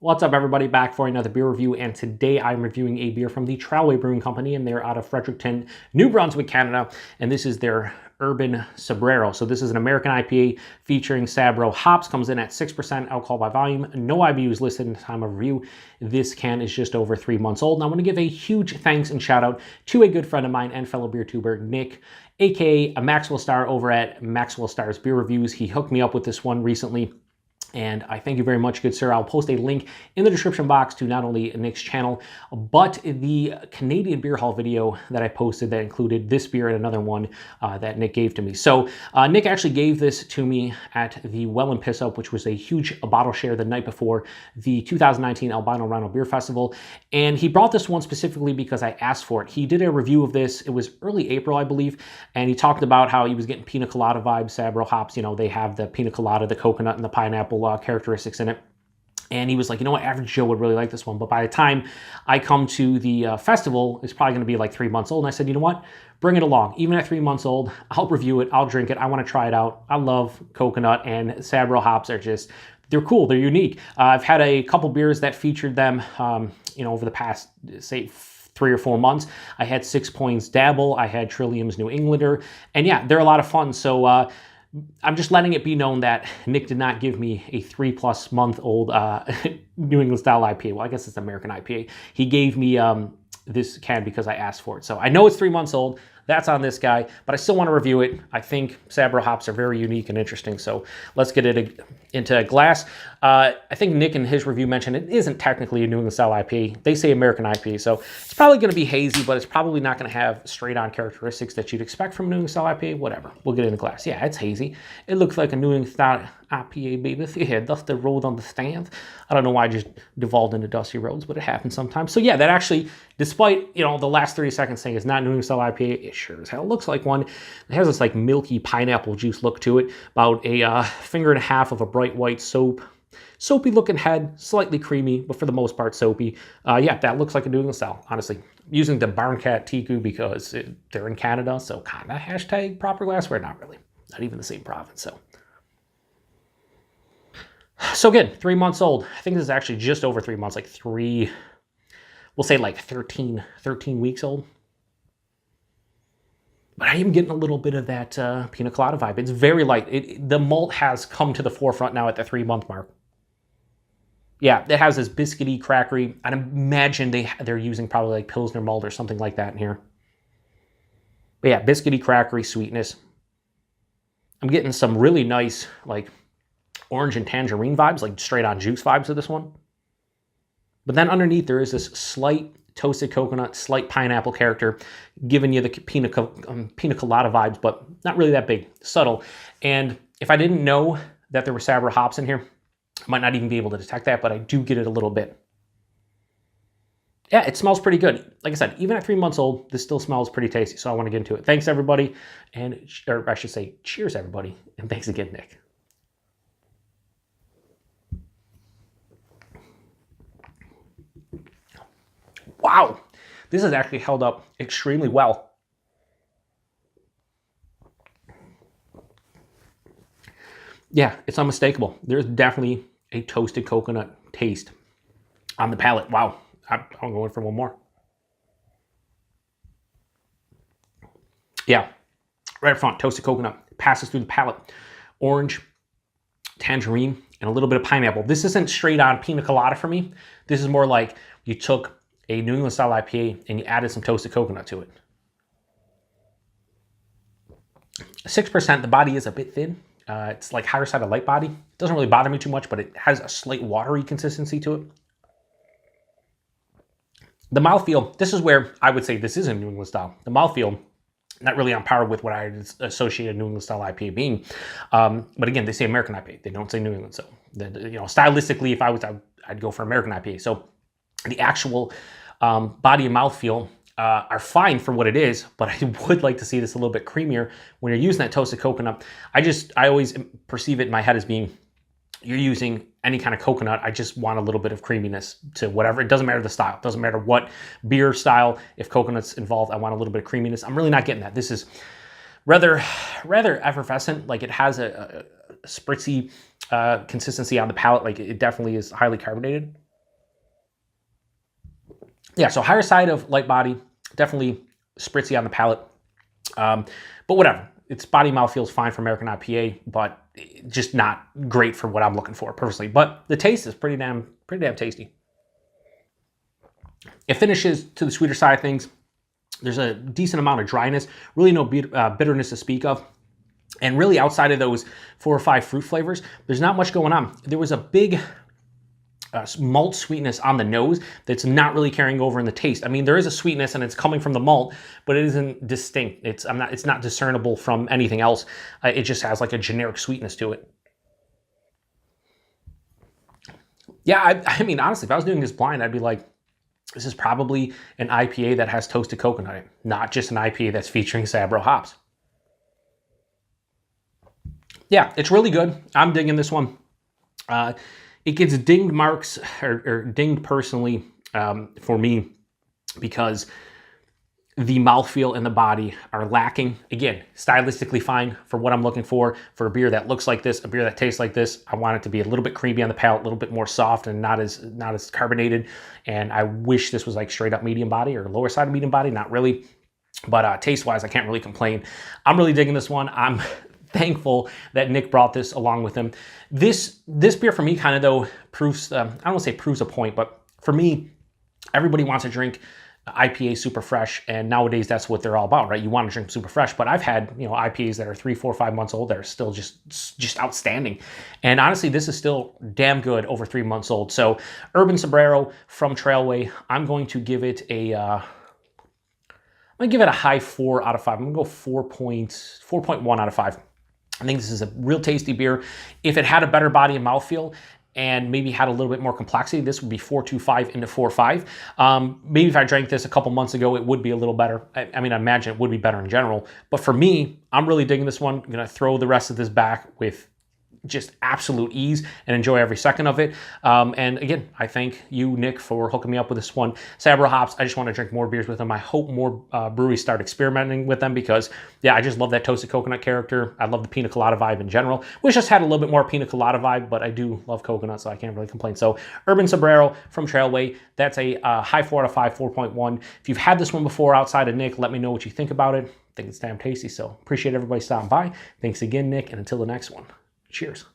What's up, everybody? Back for another beer review, and today I'm reviewing a beer from the Trailway Brewing Company, and they're out of Fredericton, New Brunswick, Canada, and this is their Urban Sabrero. So this is an American IPA featuring Sabro hops, comes in at 6% alcohol by volume, no IBUs listed in the time of review. This can is just over 3 months old, and I want to give a huge thanks and shout out to a good friend of mine and fellow BeerTuber, Nick, aka a Maxwell Starr over at Maxwell Starr's Beer Reviews. He hooked me up with this one recently, and I thank you very much, good sir. I'll post a link in the description box to not only Nick's channel, but the Canadian Beer Hall video that I posted that included this beer and another one that Nick gave to me. So Nick actually gave this to me at the Well and Piss Up, which was a huge bottle share the night before the 2019 Albino Rhino Beer Festival. And he brought this one specifically because I asked for it. He did a review of this. It was early April, I believe. And he talked about how he was getting pina colada vibes. Sabro hops, you know, they have the pina colada, the coconut, and the pineapple characteristics in it. And he was like, you know what, average Joe would really like this one. But by the time I come to the festival, it's probably going to be like 3 months old. And I said, you know what, bring it along. Even at 3 months old, I'll review it. I'll drink it. I want to try it out. I love coconut, and Sabro hops are just, they're cool. They're unique. I've had a couple beers that featured them, you know, over the past, say, 3 or 4 months. I had 6 Points Dabble. I had Trillium's New Englander. And yeah, they're a lot of fun. So, I'm just letting it be known that Nick did not give me a 3+ month old New England style IPA. Well, I guess it's American IPA. He gave me this can because I asked for it. So I know it's 3 months old. That's on this guy, but I still want to review it. I think Sabro hops are very unique and interesting. So let's get it into a glass. I think Nick in his review mentioned it isn't technically a New England style IPA. They say American IPA. So it's probably going to be hazy, but it's probably not going to have straight on characteristics that you'd expect from a New England style IPA. Whatever. We'll get it in the glass. Yeah, it's hazy. It looks like a New England style IPA, baby. Yeah, Dusty Road on the stand. I don't know why I just devolved into Dusty Roads, but it happens sometimes. So yeah, that actually, despite, you know, the last 30 seconds saying it's not New England style IPA, it sure as hell looks like one. It has this like milky pineapple juice look to it. About a finger and a half of a bright white soap. Soapy looking head, slightly creamy, but for the most part soapy. Yeah, that looks like a New England style, honestly. I'm using the Barncat Tiku because they're in Canada, so kind of hashtag proper glassware. Not really. Not even the same province, So again, 3 months old. I think this is actually just over 3 months, like we'll say like 13 weeks old. But I am getting a little bit of that pina colada vibe. It's very light. The malt has come to the forefront now at the 3 month mark. Yeah, it has this biscuity, crackery. I'd imagine they're using probably like Pilsner malt or something like that in here. But yeah, biscuity, crackery sweetness. I'm getting some really nice like orange and tangerine vibes, like straight on juice vibes of this one. But then underneath there is this slight toasted coconut, slight pineapple character, giving you the pina colada vibes, but not really that big, subtle. And if I didn't know that there were Sabro hops in here, I might not even be able to detect that, but I do get it a little bit. Yeah, it smells pretty good. Like I said, even at 3 months old, this still smells pretty tasty, so I want to get into it. Thanks, everybody, or I should say, cheers, everybody, and thanks again, Nick. Wow, this has actually held up extremely well. Yeah, it's unmistakable. There's definitely a toasted coconut taste on the palate. Wow, I'm going for one more. Yeah, right up front, toasted coconut, passes through the palate. Orange, tangerine, and a little bit of pineapple. This isn't straight on pina colada for me. This is more like you took a New England style IPA and you added some toasted coconut to it. 6%, the body is a bit thin. It's like higher side of light body. It doesn't really bother me too much, but it has a slight watery consistency to it. The mouthfeel, this is where I would say this is a New England style. The mouthfeel, not really on par with what I associate a New England style IPA being. But again, they say American IPA. They don't say New England. So, you know, stylistically, if I was, I'd go for American IPA. So the actual body and mouthfeel are fine for what it is, but I would like to see this a little bit creamier when you're using that toasted coconut. I always perceive it in my head as being, you're using any kind of coconut. I just want a little bit of creaminess to whatever. It doesn't matter the style. It doesn't matter what beer style. If coconut's involved, I want a little bit of creaminess. I'm really not getting that. This is rather effervescent. Like it has a spritzy consistency on the palate. Like it definitely is highly carbonated. Yeah, so higher side of light body, definitely spritzy on the palate. But whatever. Its body mouthfeel is fine for American IPA, but just not great for what I'm looking for personally. But the taste is pretty damn tasty. It finishes to the sweeter side of things. There's a decent amount of dryness, really no bitterness to speak of. And really outside of those 4 or 5 fruit flavors, there's not much going on. There was a big malt sweetness on the nose that's not really carrying over in the taste. I mean, there is a sweetness and it's coming from the malt, but it isn't distinct. It's not discernible from anything else. It just has like a generic sweetness to it. Yeah, I mean, honestly, if I was doing this blind, I'd be like, this is probably an IPA that has toasted coconut in it, not just an IPA that's featuring Sabro hops. Yeah, it's really good. I'm digging this one. It gets dinged marks, or dinged personally for me, because the mouthfeel and the body are lacking. Again, stylistically fine for what I'm looking for a beer that looks like this, a beer that tastes like this. I want it to be a little bit creamy on the palate, a little bit more soft and not as carbonated. And I wish this was like straight up medium body or lower side of medium body, not really. But taste-wise, I can't really complain. I'm really digging this one. I'm thankful that Nick brought this along with him. This beer for me kind of though proves, I don't want to say proves a point, but for me, everybody wants to drink IPA super fresh, and nowadays that's what they're all about, right? You want to drink super fresh, but I've had, you know, IPAs that are 3, 4, 5 months old that are still just outstanding. And honestly, this is still damn good over 3 months old. So Urban Sabrero from Trailway, I'm going to give it a I'm gonna give it a high 4 out of 5. I'm gonna go 4.1 out of 5. I think this is a real tasty beer. If it had a better body and mouthfeel and maybe had a little bit more complexity, this would be 4.25 into 4.5. Maybe if I drank this a couple months ago, it would be a little better. I mean, I imagine it would be better in general. But for me, I'm really digging this one. I'm gonna throw the rest of this back with just absolute ease and enjoy every second of it. And again, I thank you, Nick, for hooking me up with this one. Sabro hops, I just want to drink more beers with them. I hope more breweries start experimenting with them because, yeah, I just love that toasted coconut character. I love the pina colada vibe in general. Wish just had a little bit more pina colada vibe, but I do love coconut, so I can't really complain. So Urban Sabrero from Trailway, that's a high 4 out of 5, 4.1. If you've had this one before outside of Nick, let me know what you think about it. I think it's damn tasty, so appreciate everybody stopping by. Thanks again, Nick, and until the next one. Cheers.